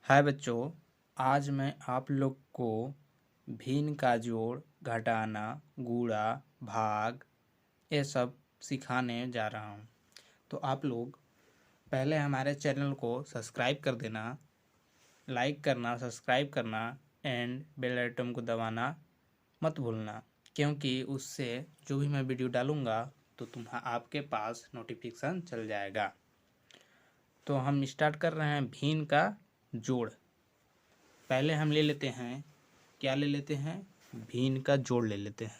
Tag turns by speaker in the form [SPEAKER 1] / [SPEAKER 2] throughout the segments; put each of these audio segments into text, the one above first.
[SPEAKER 1] हाय बच्चों, आज मैं आप लोग को भिन्न का जोड़, घटाना, गुणा, भाग ये सब सिखाने जा रहा हूँ। तो आप लोग पहले हमारे चैनल को सब्सक्राइब कर देना, लाइक करना, सब्सक्राइब करना एंड बेल आइकन को दबाना मत भूलना, क्योंकि उससे जो भी मैं वीडियो डालूँगा तो आपके पास नोटिफिकेशन चल जाएगा। तो हम स्टार्ट कर रहे हैं भिन्न का जोड़। पहले हम ले लेते हैं, क्या ले लेते हैं? भिन्न का जोड़ ले लेते हैं।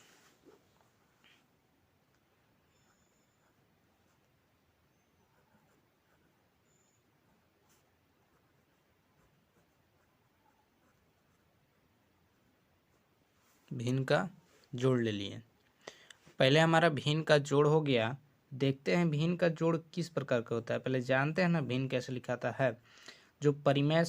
[SPEAKER 1] भिन्न का जोड़ ले लिए। पहले हमारा भिन्न का जोड़ हो गया। देखते हैं भिन्न का जोड़ किस प्रकार का होता है। पहले जानते हैं ना भिन्न कैसे लिखाता है। जो परिमेय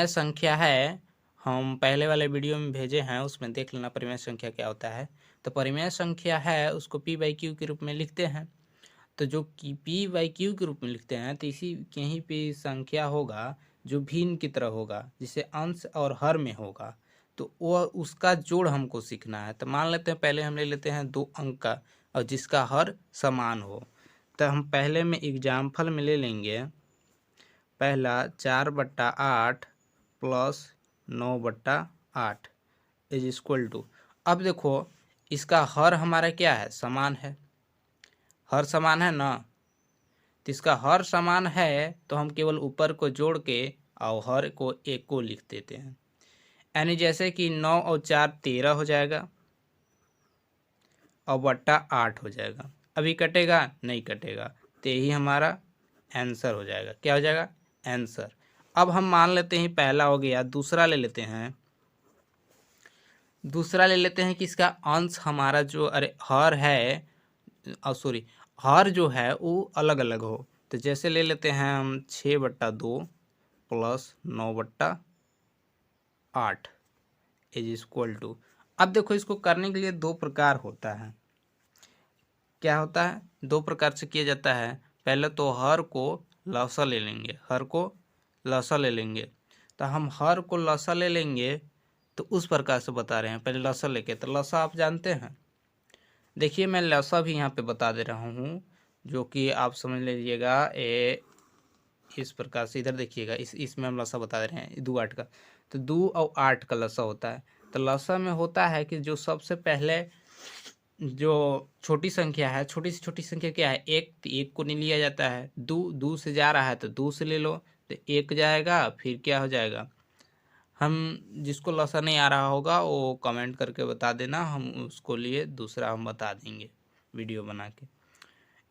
[SPEAKER 1] संख्या है हम पहले वाले वीडियो में भेजे हैं, उसमें देख लेना परिमेय संख्या क्या होता है। तो परिमेय संख्या है उसको p/q के रूप में लिखते हैं। तो जो p/q के रूप में लिखते हैं तो इसी कहीं पे संख्या होगा जो भिन्न की तरह होगा, जिसे अंश और हर में होगा, तो वह उसका जोड़ हमको सीखना है। तो मान लेते हैं पहले हम ले लेते हैं 2 अंक का और जिसका हर समान हो। तो हम पहले में एग्जाम्पल में ले लेंगे, पहला 4/8 प्लस 9/8 इज इक्वल टू। अब देखो इसका हर हमारा क्या है? समान है। हर समान है ना, तो इसका हर समान है तो हम केवल ऊपर को जोड़ के और हर को एक को लिख देते हैं। यानी जैसे कि 9 और 4 13 हो जाएगा और बट्टा 8 हो जाएगा। अभी कटेगा? नहीं कटेगा, तो यही हमारा आंसर हो जाएगा। क्या हो जाएगा? आंसर। अब हम मान लेते हैं पहला हो गया, दूसरा ले लेते हैं। दूसरा ले लेते हैं कि इसका अंश हमारा जो हर है, सॉरी हर जो है वो अलग अलग हो। तो जैसे ले लेते हैं हम 6/2 प्लस 9/8 इज इक्वल टू। अब देखो इसको करने के लिए दो प्रकार होता है। क्या होता है? दो प्रकार से किया जाता है। पहले तो हर को लसा ले लेंगे, हर को लसा ले लेंगे। तो हम हर को लसा ले लेंगे तो उस प्रकार से बता रहे हैं। पहले लसा लेके, तो लसा आप जानते हैं। देखिए मैं लसा भी यहाँ पे बता दे रहा हूँ, जो कि आप समझ लीजिएगा। इस प्रकार से इधर देखिएगा, इसमें हम लसा बता दे रहे हैं 2 8 का। तो 2 और 8 का लसा होता है। तो लसा में होता है कि जो सबसे पहले जो छोटी संख्या है, छोटी से छोटी संख्या क्या है? 1, तो 1 को नहीं लिया जाता है। 2 से जा रहा है तो 2 से ले लो, तो 1 जाएगा। फिर क्या हो जाएगा? हम जिसको लसा नहीं आ रहा होगा वो कमेंट करके बता देना, हम उसको लिए दूसरा हम बता देंगे वीडियो बना के।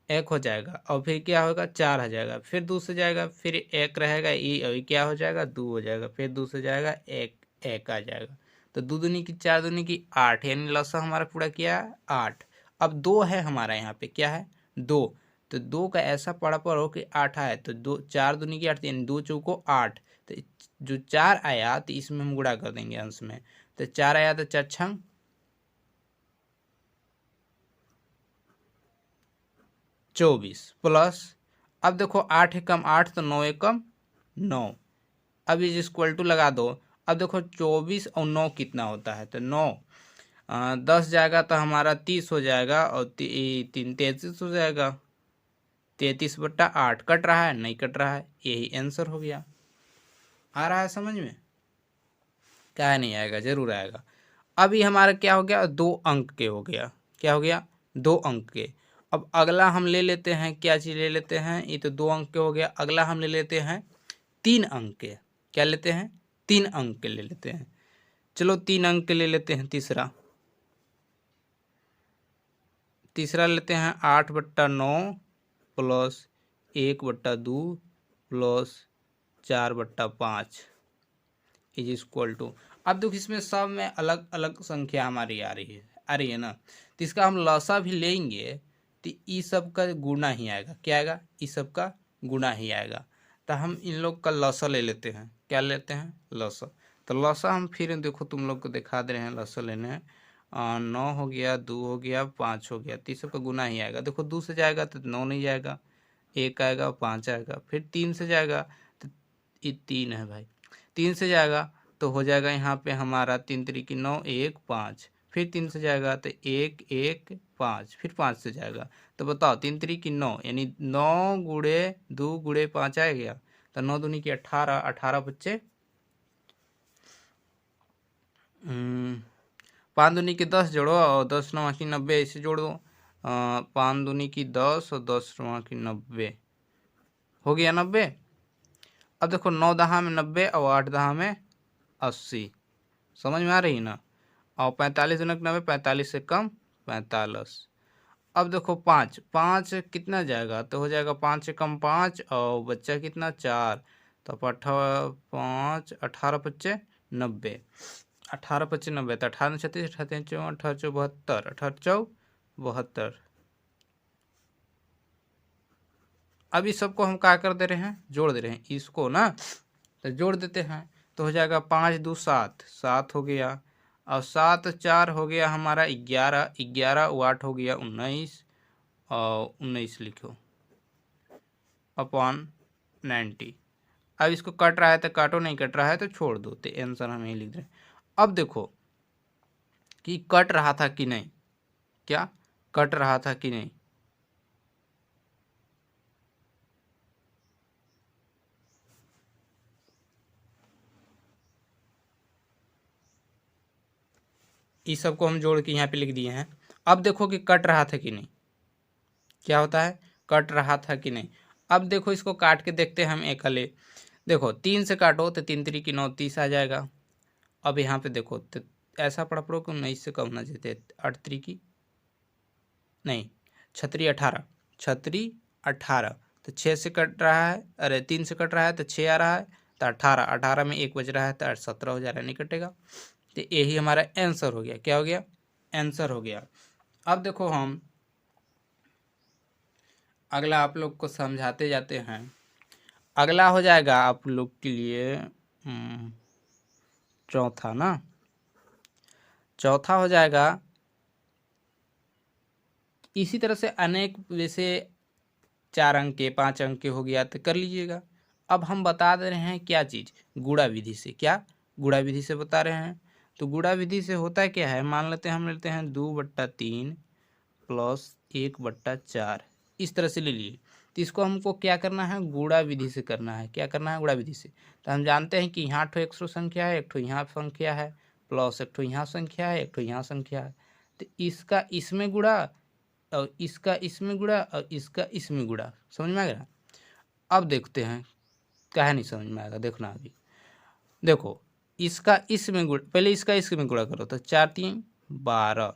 [SPEAKER 1] 1 हो जाएगा और फिर क्या होगा? 4 हो जाएगा। फिर 2 से जाएगा, फिर 1 रहेगा, ये क्या हो जाएगा? 2 हो जाएगा। फिर 2 से जाएगा, 1 आ जाएगा। तो 2 दूनी की 4 दूनी की 8, यानी लसा हमारा पूरा क्या है? 8। अब 2 है हमारा यहाँ पे, क्या है? 2। तो 2 का ऐसा पढ़ापर हो कि 8 आए, तो 2 4 दूनी की 8, यानी 2 चौको 8। तो जो 4 आया तो इसमें हम गुणा कर देंगे अंश में। तो 4 आया तो 4 छंग 24 प्लस, अब देखो 8 एकम 8 तो 9 एकम 9। अब इज इक्वल टू लगा दो। अब देखो 24 और 9 कितना होता है? तो 9 10 जाएगा तो हमारा 30 हो जाएगा और 3 33 हो जाएगा। 33/8 कट रहा है? नहीं कट रहा है। यही आंसर हो गया। आ रहा है समझ में? क्या नहीं आएगा? जरूर आएगा। अभी हमारा क्या हो गया? 2 अंक के हो गया। क्या हो गया? 2 अंक के। अब अगला हम ले लेते हैं, क्या चीज़ ले लेते हैं? ये तो 2 अंक के हो गया। अगला हम ले लेते हैं 3 अंक के। क्या लेते हैं? 3 अंक के ले लेते हैं। चलो 3 अंक के ले लेते हैं। तीसरा लेते हैं 8/9 plus 1/2 plus 4/5 is equal to. अब देखो इसमें सब में अलग अलग संख्या हमारी आ रही है ना। तो इसका हम लसा भी लेंगे तो ई सब का गुणा ही आएगा। क्या आएगा? ई सब का गुणा ही आएगा। तो हम इन लोग का लसा ले लेते हैं। क्या लेते हैं? लसा। तो लसा हम फिर देखो तुम लोग को दिखा दे रहे हैं। लसा लेने हैं 9 हो गया, 2 हो गया, 5 हो गया। तो ई सब का गुणा ही आएगा। देखो 2 से जाएगा तो 9 नहीं जाएगा, 1 आएगा, 5 आएगा। फिर 3 से जाएगा ये 3 है भाई, 3 से जाएगा तो हो जाएगा यहाँ पे हमारा 3 3 9 1 5, फिर 3 से जाएगा तो 1 1 5, फिर 5 से जाएगा तो बताओ 3 3 9 यानी 9 गुड़े 2 गुड़े 5 आ गया, तो 9 दूनी की 18, 18 बच्चे 5 दूनी की 10 जोड़ो और 10 9 की 90 ऐसे जोड़ दो, 5 दूनी की 10 और 10 9 की 90 हो गया 90। अब देखो 9 दहा में 90 और 8 दहा में 80, समझ में आ रही ना। और 45 गुणक 90, 45 से कम 45। अब देखो 5 5 कितना जाएगा तो हो जाएगा 5 से कम 5 और बच्चा कितना 4, तो 5 18 पच्चे 90, 18 पच्चे 90, तो 18 36 38 54 18 72 18 72। अब इस सबको हम क्या कर दे रहे हैं, जोड़ दे रहे हैं इसको ना, तो जोड़ देते हैं तो हो जाएगा 5 2 7, 7 हो गया, और 7 4 हो गया हमारा 11, 11 8 हो गया 19, और 19 लिखो अपॉन 90। अब इसको कट रहा है तो काटो, नहीं कट रहा है तो छोड़ दो, तो आंसर हम यही लिख रहे हैं। अब देखो कि कट रहा था कि नहीं, क्या कट रहा था कि नहीं, इस सबको हम जोड़ के यहाँ पे लिख दिए हैं। अब देखो कि कट रहा था कि नहीं, क्या होता है कट रहा था कि नहीं। अब देखो इसको काट के देखते हैं हम एक हले, देखो 3 से काटो तो 3 3 की 9 30 आ जाएगा। अब यहाँ पे देखो तो ऐसा पढ़ पड़ो कि 19 से कम होना चाहिए, 8 3 की नहीं 6 18, 6 18, तो 6 से कट रहा है, अरे 3 से कट रहा है तो 6 आ रहा है, तो 18, 18 में 1 बज रहा है तो 17 हो जा रहा है, नहीं कटेगा। तो यही हमारा आंसर हो गया, क्या हो गया आंसर हो गया। अब देखो हम अगला आप लोग को समझाते जाते हैं। अगला हो जाएगा आप लोग के लिए चौथा ना, चौथा हो जाएगा इसी तरह से अनेक, जैसे 4 अंक के 5 अंक के हो गया तो कर लीजिएगा। अब हम बता दे रहे हैं क्या चीज़, गुणा विधि से, क्या गुणा विधि से बता रहे हैं। तो गुणा विधि से होता क्या है, मान लेते हैं हम लेते हैं 2/3 प्लस 1/4, इस तरह से ले लिए। तो इसको हमको क्या करना है, गुणा विधि से करना है। क्या करना है, गुणा विधि से। तो हम जानते हैं कि यहाँ ठो 100 संख्या है, एक ठो यहाँ संख्या है, प्लस एक ठो यहाँ संख्या है, एक ठो यहाँ संख्या है। तो इसका इसमें गुणा और इसका इसमें गुणा और इसका इसमें गुणा, समझ में आ गया। अब देखते हैं क्या है, नहीं समझ में आएगा, देखना अभी। देखो इसका इसमें गुणा, पहले इसका इसमें गुणा करो तो 4 3 12,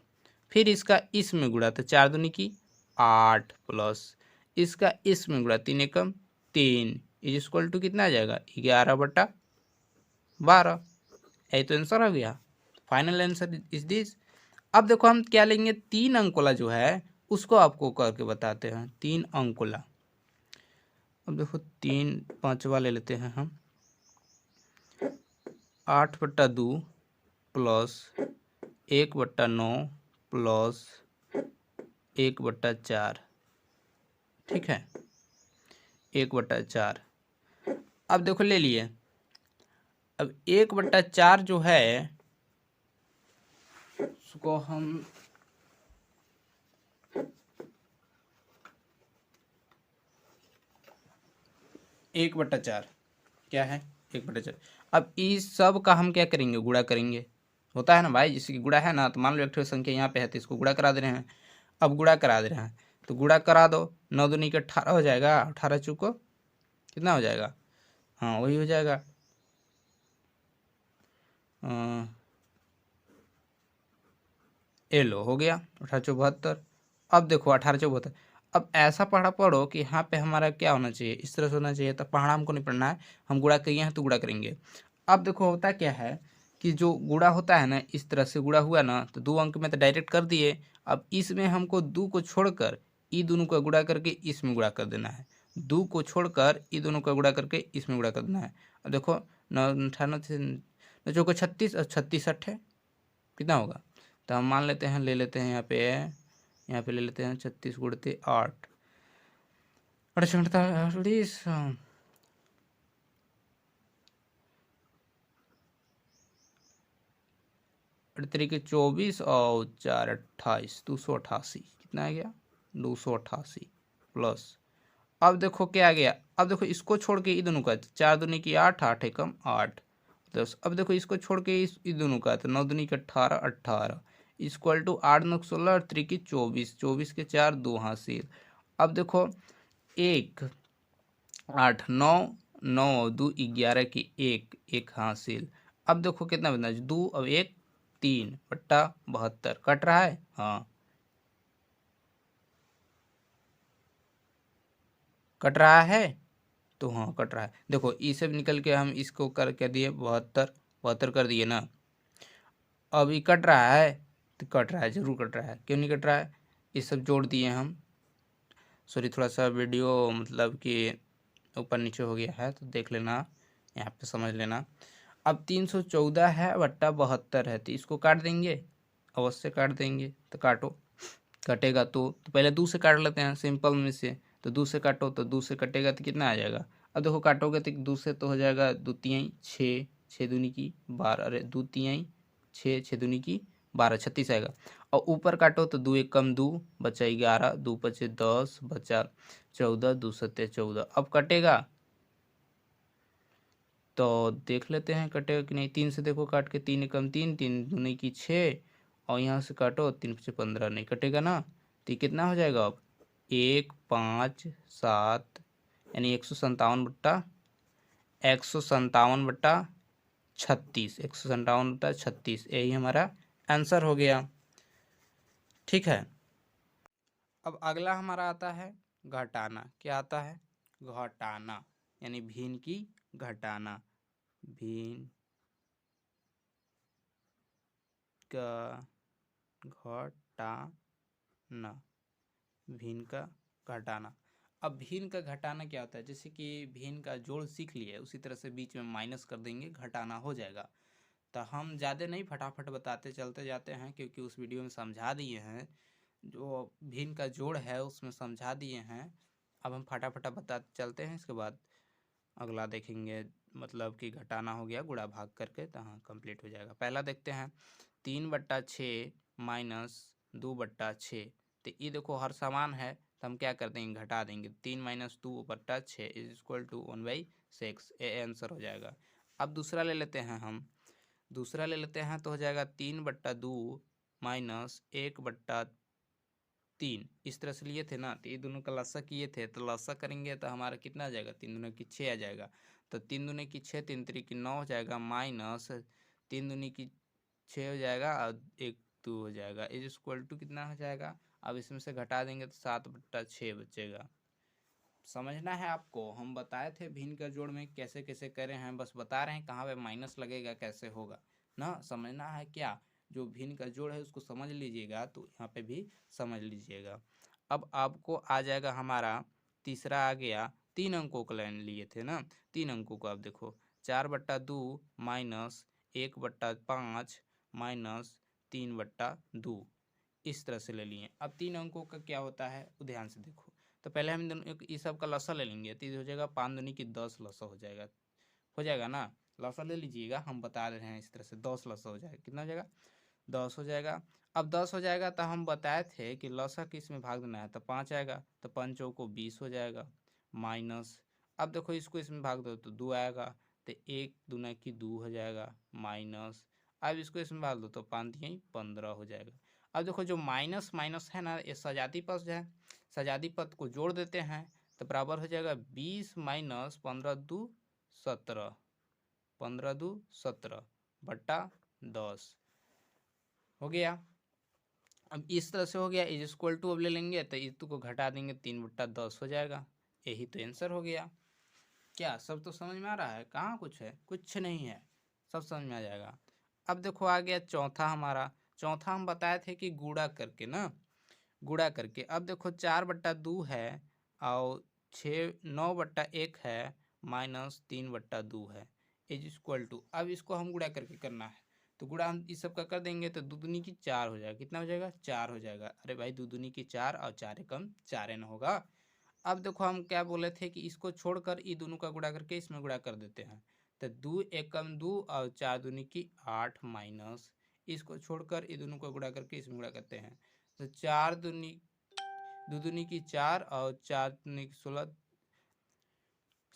[SPEAKER 1] फिर इसका इसमें गुणा तो 4 दूनी की 8, प्लस इसका इसमें गुणा 3 एकम 3 इज इक्वल टू कितना आ जाएगा 11/12। यही तो आंसर हो गया, फाइनल आंसर इज दिस। अब देखो हम क्या लेंगे, 3 अंक वाला जो है उसको आपको करके बताते हैं, 3 अंक वाला। अब देखो 3 5वां ले लेते हैं हम, 8/2 प्लस 1/9 प्लस 1/4, ठीक है 1/4। अब देखो ले लिए, अब 1/4 जो है उसको हम 1/4 क्या है 1/4। अब इस सब का हम क्या करेंगे, गुणा करेंगे, होता है ना भाई, जैसे कि गुणा है ना, तो मान लो एक ठो संख्या यहाँ पे है तो इसको गुणा करा दे रहे हैं। अब गुणा करा दे रहे हैं तो गुणा करा दो, 9 दूनी के 18 हो जाएगा, 18 चुको कितना हो जाएगा, हाँ वही हो जाएगा लो हो गया 18 72। अब देखो 18 अब ऐसा पढ़ो कि यहाँ पे हमारा क्या होना चाहिए, इस तरह से होना चाहिए। तो पढ़ना हमको नहीं पढ़ना है, हम गुणा किए हैं तो गुणा करेंगे। अब देखो होता क्या है कि जो गुणा होता है ना, इस तरह से गुणा हुआ ना, तो 2 अंक में तो डायरेक्ट कर दिए। अब इसमें हमको 2 को छोड़कर ई दोनों का गुणा करके इसमें गुणा कर देना है, 2 को छोड़कर ई दोनों का गुणा करके इसमें गुणा कर देना है। अब देखो 98 चौको 36 और 36 8 कितना होगा, तो हम मान लेते हैं, ले लेते हैं यहाँ पे ले लेते हैं 36 गुणते 8, 48 48 तरीके 24 और 4 28, 288 कितना आ गया 288 प्लस। अब देखो क्या आ गया, अब देखो इसको छोड़ के ये दोनों का 4 दूनी की 8, 8 एकम 8 10। अब देखो इसको छोड़ के इस दोनों का तो 9 दूनी की 18, 18 इक्वल टू 8 9 16 और 3 की 24, 24 के 4 2 हासिल। अब देखो 1 8 9 9 2 11 की 1 1 हासिल। अब देखो कितना बना 2 अब 1 3 बट्टा 72 कट रहा है। हाँ कट रहा है, तो हाँ कट रहा है। देखो ई सब निकल के हम इसको कर के दिए 72 72 कर दिए ना। अब ये कट रहा है, तो कट रहा है, जरूर कट रहा है, क्यों नहीं कट रहा है, ये सब जोड़ दिए हम। सॉरी थोड़ा सा वीडियो मतलब कि ऊपर नीचे हो गया है, तो देख लेना, यहाँ पे समझ लेना। अब 314 है बट्टा 72 है, तो इसको काट देंगे, अवश्य काट देंगे। तो काटो, कटेगा तो पहले 2 से काट लेते हैं सिंपल में से। तो 2 से काटो तो 2 से कटेगा तो कितना आ जाएगा। अब देखो काटोगे तो 2 से तो हो जाएगा 2 तिहाई 6, 6 दूनी की 12, अरे 2 तिहाई 6, 6 दूनी की 12 36 आएगा। और ऊपर काटो तो 2 एक कम 2 बचा 11, 2 पचे 10 बचा 14, 2 सत्ते 14। अब कटेगा तो देख लेते हैं कटेगा कि नहीं। 3 से देखो काट के 3 एकम 3, 3 दूनी की 6 और यहाँ से काटो 3 पचे 15, नहीं कटेगा ना। तो ये कितना हो जाएगा अब 1 5 7 यानी 157 बट्टा 157 यही हमारा आंसर हो गया। ठीक है, अब अगला हमारा आता है घटाना। क्या आता है, घटाना, यानी भिन्न की घटाना, भिन्न का घटाना, भिन्न का घटाना। अब भिन्न का घटाना क्या होता है, जैसे कि भिन्न का जोड़ सीख लिए, उसी तरह से बीच में माइनस कर देंगे, घटाना हो जाएगा। तो हम ज़्यादा नहीं फटाफट बताते चलते जाते हैं, क्योंकि उस वीडियो में समझा दिए हैं, जो भिन्न का जोड़ है उसमें समझा दिए हैं। अब हम फटाफट बताते चलते हैं, इसके बाद अगला देखेंगे, मतलब कि घटाना हो गया गुणा भाग करके, तो हाँ कंप्लीट हो जाएगा। पहला देखते हैं 3/6 माइनस 2/6। तो ये देखो हर समान है, तो हम क्या कर देंगे, घटा देंगे। 3 माइनस 2/6 इज इक्वल टू 1/6, ये आंसर हो जाएगा। अब दूसरा ले लेते हैं हम, दूसरा ले लेते हैं तो हो जाएगा 3/2 माइनस 1/3। इस तरह से लिए थे ना, तो ये दोनों का लसा किए थे, तो लसा करेंगे तो हमारा कितना आ जाएगा, 3 दूनी की 6 आ जाएगा। तो 3 दूनी की 6, 3 3 की 9 हो जाएगा, माइनस 3 दूनी की 6 हो जाएगा और 1 2 हो जाएगा, इज इक्वल टू कितना हो जाएगा। अब इसमें से घटा देंगे तो 7/6 बचेगा। समझना है आपको, हम बताए थे भिन्न का जोड़ में कैसे कैसे करें हैं, बस बता रहे हैं कहाँ पे माइनस लगेगा, कैसे होगा ना, समझना है क्या। जो भिन्न का जोड़ है उसको समझ लीजिएगा, तो यहाँ पे भी समझ लीजिएगा। अब आपको आ जाएगा हमारा तीसरा आ गया, 3 अंकों का लाइन लिए थे ना, 3 अंकों को आप देखो 4/2 माइनस 1/5 माइनस 3/2, इस तरह से ले लिए। अब 3 अंकों का क्या होता है, ध्यान से देखो। तो पहले हम दोनों ये सब का लसा ले लेंगे, तो ये हो जाएगा 5 दूनी की 10 लसा हो जाएगा ना। लसा ले लीजिएगा, हम बता रहे हैं इस तरह से 10 लसा हो जाएगा, कितना हो जाएगा 10 हो जाएगा। अब 10 हो जाएगा तो हम बताए थे कि लसा किस में भाग देना है, तो 5 आएगा, तो 5 को 20 हो जाएगा, माइनस। अब देखो इसको इसमें भाग दो तो 2 आएगा, तो 1 दूना की 2 हो जाएगा, माइनस। अब इसको इसमें भाग दो तो 5 यही 15 हो जाएगा। अब देखो जो माइनस माइनस है ना, ये सजाती पद है, सजाती पद को जोड़ देते हैं तो बराबर हो जाएगा 20 माइनस 15 2 17, 15 2 17 बट्टा 10 हो गया। अब इस तरह से हो गया, इज इक्वल टू अब ले लेंगे तो इस को घटा देंगे, 3/10 हो जाएगा, यही तो आंसर हो गया। क्या सब तो समझ में आ रहा है, कहाँ कुछ है, कुछ नहीं है, सब समझ में आ जाएगा। अब देखो आ गया चौथा हमारा, चौथा हम बताए थे कि गुणा करके ना, गुणा करके। अब देखो 4/2 है और 9/1 है माइनस 3/2 है, इज इक्वल टू, अब इसको हम गुणा करके करना है, तो गुणा हम इस सब का कर देंगे तो 2 दूनी की 4 हो जाएगा, कितना हो जाएगा 4 हो जाएगा। अरे भाई 2 दूनी की 4 और 4 एकम 4 न होगा। अब देखो हम क्या बोले थे कि इसको छोड़कर ये दोनों का गुणा करके इसमें गुणा कर देते हैं, तो 2 एकम 2 और 4 दूनी की 8 माइनस इसको छोड़कर ये दोनों को गुणा करके इसमें गुणा करते हैं। तो 4 दूनी 2 दूनी की 4 और 4 दूनी की 16,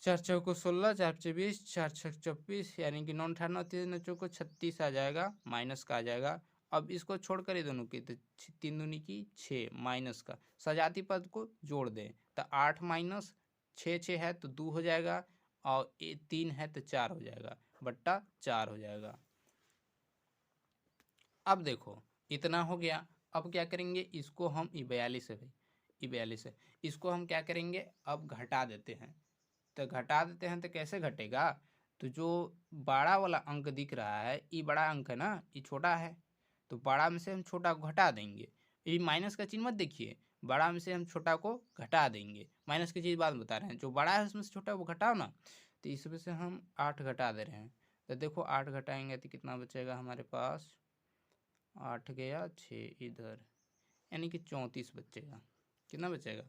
[SPEAKER 1] 4 चौको 16, 4 पचे 20, 4 छक 24, यानी कि 9 18 3 चौको 36 आ जाएगा, माइनस का आ जाएगा। अब इसको छोड़कर ये दोनों की, तो 3 दूनी की 6 माइनस का, सजाती पद को जोड़ दें तो 8 माइनस 6 6 है तो 2 हो जाएगा, और 3 है तो 4 हो जाएगा, बट्टा 4 हो जाएगा। अब देखो इतना हो गया। अब क्या करेंगे, इसको हम 42 है भाई, 42 है, इसको हम क्या करेंगे, अब घटा देते हैं। तो घटा देते हैं तो कैसे घटेगा, तो जो बड़ा वाला अंक दिख रहा है ये बड़ा अंक है ना, ये छोटा है, तो बड़ा में से हम छोटा को घटा देंगे। ये माइनस का चिन्ह मत देखिए, बड़ा में से हम छोटा को घटा देंगे, माइनस की चीज़ बात बता रहे हैं, जो बड़ा है उसमें से छोटा वो घटाओ ना। तो इसमें से हम 8 घटा दे रहे हैं, तो देखो 8 घटाएंगे तो कितना बचेगा हमारे पास, 8 गया 6 इधर, यानी कि 34 बचेगा। कितना बचेगा,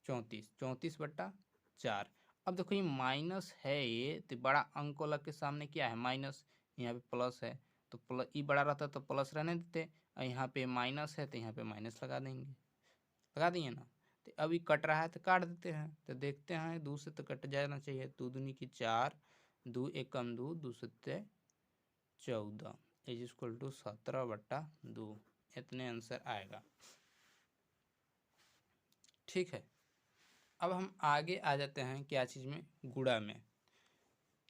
[SPEAKER 1] 34, 34 बट्टा 4। अब देखो ये माइनस है, ये तो बड़ा अंक वाला के सामने क्या है, माइनस, यहाँ पे प्लस है, तो प्लस ई बड़ा रहता तो प्लस रहने देते, और यहाँ पे माइनस है तो यहाँ पे माइनस लगा देंगे, लगा दिए ना। तो अभी कट रहा है तो काट देते हैं, तो देखते हैं 2 से तो कट जाना चाहिए, 2 दूनी की 4, 2 एकम 2, 2 सत्ते 14 इज इक्वल टू 17 बट्टा 2, इतने आंसर आएगा। ठीक है, अब हम आगे आ जाते हैं क्या चीज़ में, गुणा में।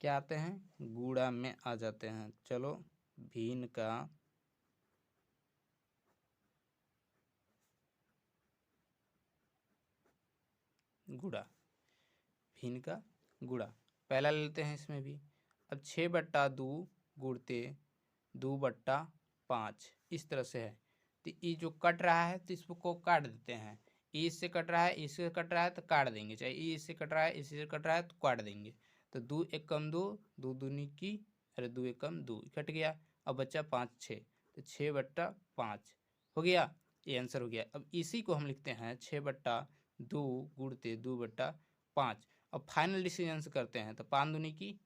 [SPEAKER 1] क्या आते हैं, गुणा में आ जाते हैं। चलो भिन्न का गुणा, भिन्न का गुणा पहला ले लेते हैं इसमें भी। अब 6 बट्टा 2 गुणते 2 बट्टा 5, इस तरह से है। तो ये जो कट रहा है तो इसको काट देते हैं, ये इससे कट रहा है, इससे कट रहा है तो काट देंगे, चाहे ये इससे कट रहा है, इससे कट रहा है तो काट देंगे। तो 2 एकम 2, 2 दूनी की, अरे 2 एकम 2 कट गया, अब बच्चा 5 6, तो 6 बट्टा 5 हो गया, ये आंसर हो गया। अब इसी को हम लिखते हैं 6 बट्टा 2 गुणते 2 बट्टा 5। अब फाइनल डिसीजन से करते हैं, तो 5 दूनी की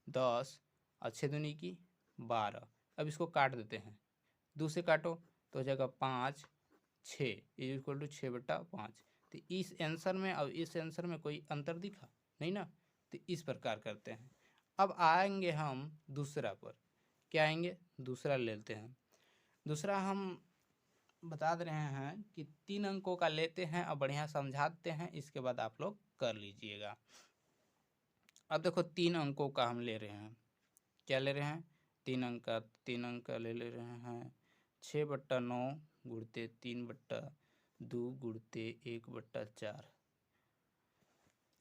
[SPEAKER 1] 10 और 6 दूनी की 12। अब इसको काट देते हैं, 2 से काटो तो हो जाएगा 5 6 इज इक्वल टू 6 बट्टा 5। तो इस आंसर में और इस आंसर में कोई अंतर दिखा नहीं ना, तो इस प्रकार करते हैं। अब आएंगे हम दूसरा पर, क्या आएंगे, दूसरा ले लेते हैं। दूसरा हम बता दे रहे हैं कि 3 अंकों का लेते हैं और बढ़िया समझाते हैं, इसके बाद आप लोग कर लीजिएगा। अब देखो 3 अंकों का हम ले रहे हैं, क्या ले रहे हैं, 3 अंक का, 3 अंक का ले रहे हैं 6 बट्टा 9 गुणते 3 बट्टा 2 गुणते 1 बट्टा 4।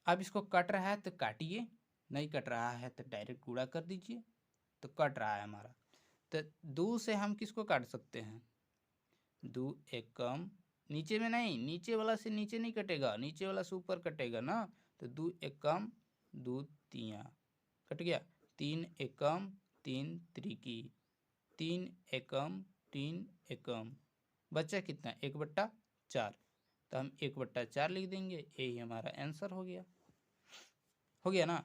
[SPEAKER 1] अब इसको कट रहा है तो काटिए, नहीं कट रहा है तो डायरेक्ट गुणा कर दीजिए। तो कट रहा है हमारा, तो 2 से हम किसको काट सकते हैं, 2 एकम, नीचे में नहीं, नीचे वाला से नीचे नहीं कटेगा, नीचे वाला से ऊपर कटेगा ना। तो 2 एकम 2 तिया कट गया, 3 एकम 3 त्रिकी, 3 एकम 3 एकम, बचा कितना, 1 बट्टा 4। तो हम 1 बट्टा 4 लिख देंगे, यही हमारा आंसर हो गया ना।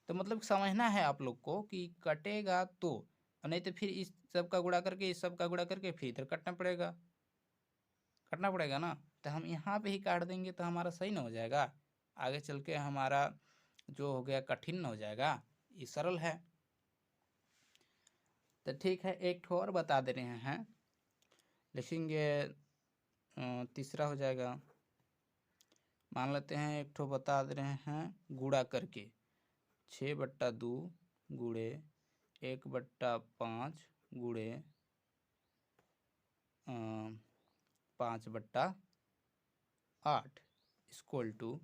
[SPEAKER 1] तो मतलब समझना है आप लोग को कि कटेगा तो, नहीं तो फिर इस सब का गुणा करके इस सब का गुणा करके फिर इधर कटना पड़ेगा ना। तो हम यहाँ पे ही काट देंगे तो हमारा सही ना हो जाएगा, आगे चल के हमारा जो हो गया कठिन ना हो जाएगा, ये सरल है। तो ठीक है, एक ठो और बता दे रहे हैं, लिखेंगे तीसरा हो जाएगा। मान लेते हैं एक ठो बता दे रहे हैं गुणा करके, 6 बट्टा 2 गुणे 1 बट्टा 5 गुणे 5 बट्टा 8 इक्वल टू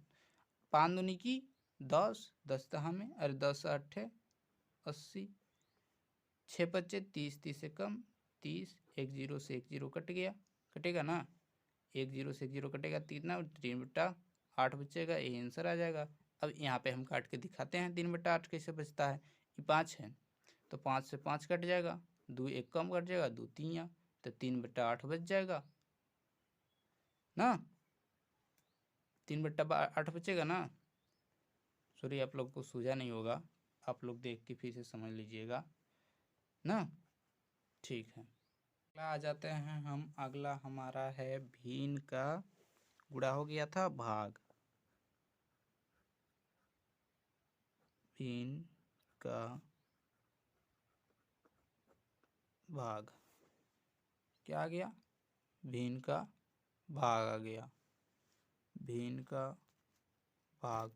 [SPEAKER 1] 5 दूनी की 10, 10 दहा में, अरे 10 8 80, 6 पच्चे 30, 30 से कम 30, 1 0 से 1 0 कट गया, कटेगा ना, 1 0 से 1 0 कटेगा, कितना 3 बट्टा 8 बचेगा, यही आंसर आ जाएगा। अब यहाँ पे हम काट के दिखाते हैं 3 बट्टा 8 कैसे बचता है। ये 5 है तो 5 से 5 कट जाएगा, 2 एक कम कट जाएगा, 2 3, तो 3 बट्टा 8 बच जाएगा ना, 3 बट्टा 8 बचेगा ना। सॉरी आप लोग को सूझा नहीं होगा, आप लोग देख के फिर से समझ लीजिएगा ना। ठीक है, अगला आ जाते हैं हम। अगला हमारा है भिन्न का गुणा हो गया था भाग। भिन्न का भाग क्या आ गया? भिन्न का भाग आ गया। भिन्न का भाग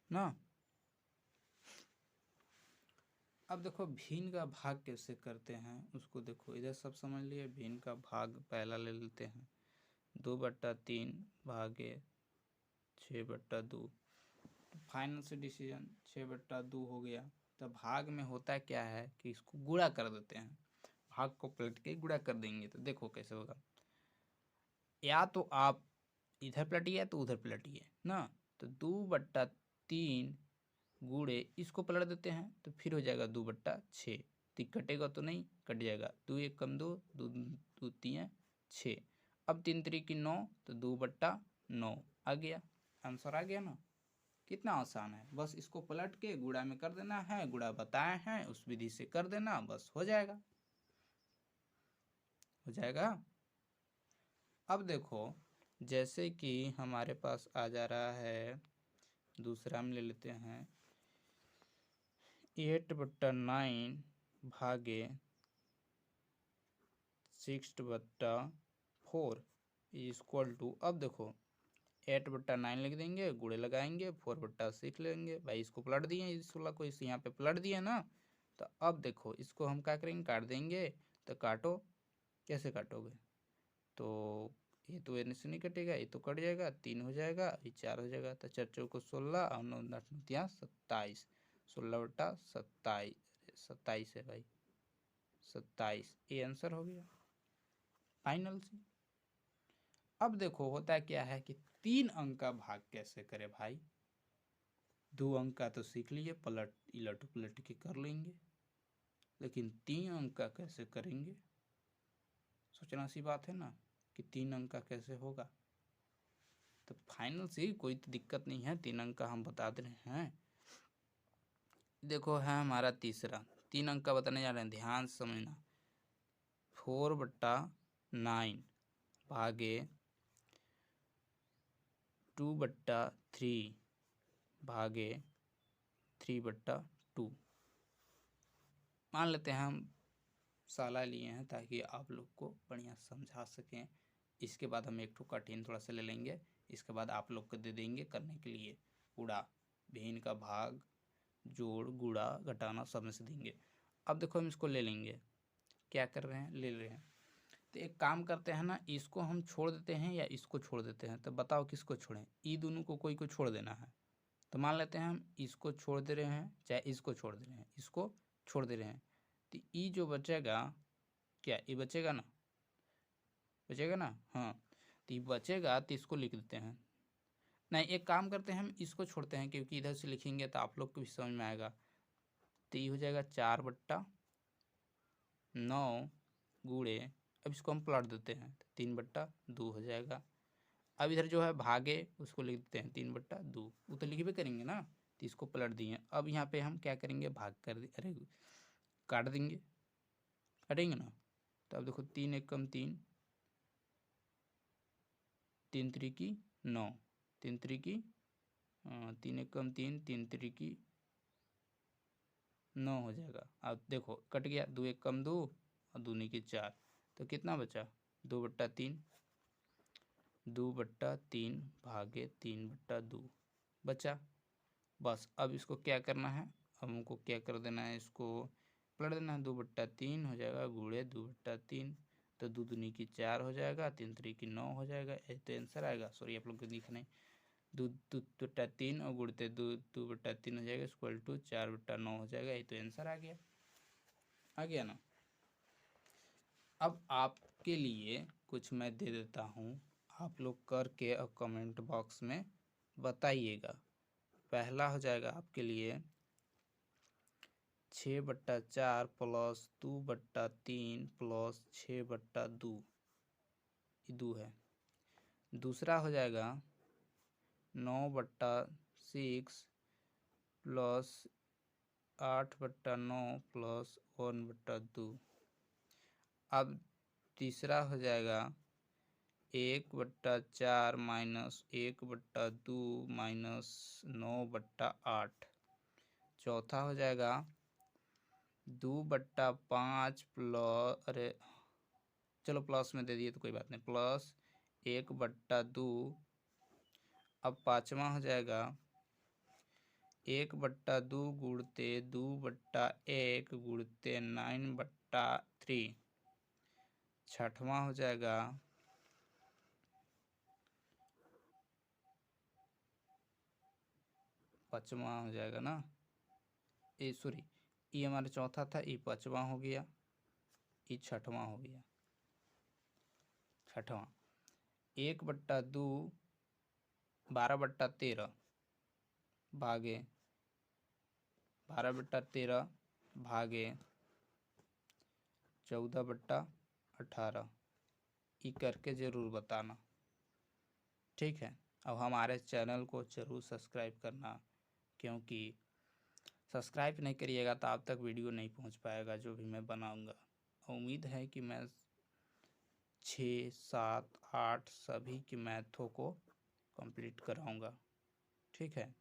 [SPEAKER 1] ना। अब देखो भिन्न का भाग कैसे करते हैं उसको देखो। इधर सब समझ लिए। भिन्न का भाग पहला ले लेते हैं, 2/3 भागे 6/2। फाइनल से डिसीजन 6/2 हो गया। तो भाग में होता क्या है कि इसको गुणा कर देते हैं। भाग को पलट के गुणा कर देंगे तो देखो कैसे होगा। या तो आप इधर पलटिए तो उधर पलटिए ना। तो 2/3 गुणे इसको पलट देते हैं तो फिर हो जाएगा 2/6। कटेगा तो नहीं, कट जाएगा। 2 1 कम 2, 2 2 3 6। अब 3 3 9 तो 2/9 आ गया। आंसर आ गया ना। कितना आसान है, बस इसको पलट के गुणा में कर देना है। गुणा बताए हैं उस विधि से कर देना, बस हो जाएगा। हो जाएगा। अब देखो जैसे कि हमारे पास आ जा रहा है, दूसरा में ले लेते हैं 8/9 भागे 6/4 इक्वल टू। अब देखो 8/9 लिख देंगे, गुणे लगाएंगे, 4/6 लेंगे। भाई इसको पलट दिए, इस वाला को इस यहाँ पे पलट दिए ना। तो अब देखो इसको हम क्या करेंगे, काट देंगे। तो काटो, कैसे काटोगे? तो ये तो एन से नहीं कटेगा, ये तो कट जाएगा। 3 हो जाएगा, ये 4 हो जाएगा। तो 4 चौको 16 और 9 9 27। 16/27 27 है भाई, 27। ये आंसर हो गया फाइनल से। अब देखो होता क्या है कि 3 अंक का भाग कैसे करें भाई। 2 अंक का तो सीख लिए, पलट इलट पलट के कर लेंगे, लेकिन 3 अंक का कैसे करेंगे? सोचना सी बात है ना कि 3 अंक का कैसे होगा। तो फाइनल से कोई तो दिक्कत नहीं है, 3 अंक का हम बता दे रहे हैं। देखो है हमारा तीसरा 3 अंक का बताने जा रहे हैं, ध्यान से समझना। 4/9 भागे 2/3 भागे 3/2। मान लेते हैं हम साला लिए हैं ताकि आप लोग को बढ़िया समझा सकें। इसके बाद हम एक ठो कठिन थोड़ा सा ले लेंगे, इसके बाद आप लोग को दे देंगे करने के लिए। गुणा, भिन्न का भाग, जोड़, गुणा, घटाना सब में से देंगे। अब देखो हम इसको ले लेंगे। क्या कर रहे हैं, ले रहे हैं। तो एक काम करते हैं ना, इसको हम छोड़ देते हैं या इसको छोड़ देते हैं। तो बताओ किसको छोड़ें? ई दोनों को कोई को छोड़ देना है। तो मान लेते हैं हम इसको छोड़ दे रहे हैं, चाहे इसको छोड़ दे रहे हैं, इसको छोड़ दे रहे हैं। तो ई जो बचेगा, क्या ये बचेगा ना? बचेगा ना, हाँ। तो ये बचेगा तो इसको लिख देते हैं। नहीं, एक काम करते हैं, हम इसको छोड़ते हैं क्योंकि इधर से लिखेंगे तो आप लोग को भी समझ में आएगा। तो ये हो जाएगा 4/9 गुणे, अब इसको हम पलट देते हैं तो 3/2 हो जाएगा। अब इधर जो है भागे उसको लिख देते हैं 3/2, वो तो लिखबे करेंगे ना। तो इसको पलट दिए। अब यहाँ पे हम क्या करेंगे, भाग कर दे, अरे काट देंगे, काटेंगे ना। तो अब देखो 3 1 कम 3, 3 3 9, 3 3 3 1 कम 3, 3 3 9 हो जाएगा। अब देखो कट गया, 2 1 कम 2 और 2 9 4। तो कितना बचा? 2/3। 2/3 भागे 3/2 बचा। बस अब इसको क्या करना है, हमको क्या कर देना है, इसको पलट देना है। 2/3 हो जाएगा गुणे 2/3। तो 2 दूनी 4 हो जाएगा, 3 3 9 हो जाएगा। तो आंसर आएगा। सॉरी आप लोग को दिख नहीं, 2/3 और गुणते 2/3 हो जाएगा इक्वल टू 4/9 हो जाएगा। ये तो आंसर आ गया। आ गया ना। अब आपके लिए कुछ मैं दे देता हूँ, आप लोग करके और कमेंट बॉक्स में बताइएगा। पहला हो जाएगा आपके लिए 6/4 प्लस 2/3 प्लस 6/2, ये 2 है। दूसरा हो जाएगा 9/6 प्लस 8/9 प्लस 1/2। अब तीसरा हो जाएगा 1/4 माइनस 1/2 माइनस 9/8। चौथा हो जाएगा 2/5 प्लस, अरे चलो प्लस में दे दिए तो कोई बात नहीं, प्लस 1/2। अब पाँचवा हो जाएगा 1/2 गुणते 2/1 गुणते 9/3। छठवां हो जाएगा पाँचवा हो जाएगा ना, ये सॉरी, ये हमारा चौथा था, ये पाँचवा हो गया, ये छठवां हो गया। छठवां 1/2 12/13 भागे 12/13 भागे 14/18। ये करके ज़रूर बताना, ठीक है। अब हमारे चैनल को ज़रूर सब्सक्राइब करना, क्योंकि सब्सक्राइब नहीं करिएगा तो आप तक वीडियो नहीं पहुंच पाएगा जो भी मैं बनाऊंगा। उम्मीद है कि मैं 6, 7, 8 सभी की मैथों को कंप्लीट कराऊंगा, ठीक है।